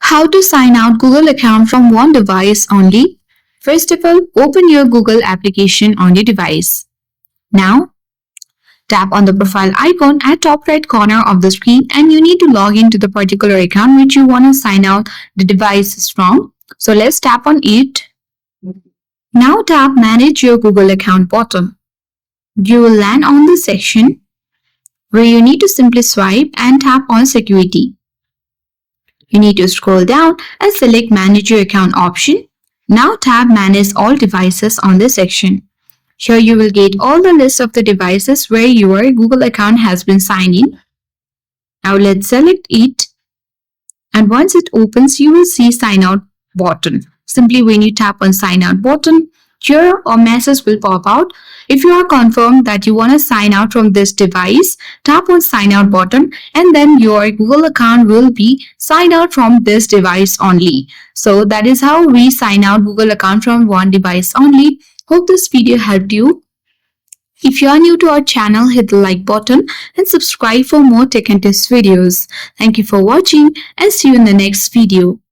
How to sign out Google account from one device only? First of all, open your Google application on your device. Now, tap on the profile icon at top right corner of the screen and you need to log into the particular account which you want to sign out the devices from. So let's tap on it. Now tap Manage Your Google Account button. You will land on the section where you need to simply swipe and tap on Security. You need to scroll down and select Manage Your Account option. Now tap Manage All Devices on this section. Here you will get all the list of the devices where your Google account has been signed in. Now let's select it. And once it opens, you will see Sign Out button. Simply when you tap on Sign Out button, here a message will pop out. If you are confirmed that you want to sign out from this device, tap on Sign Out button and then your Google account will be signed out from this device only. So that is how we sign out Google account from one device only. Hope this video helped you. If you are new to our channel, hit the like button and subscribe for more tech and tips videos. Thank you for watching and see you in the next video.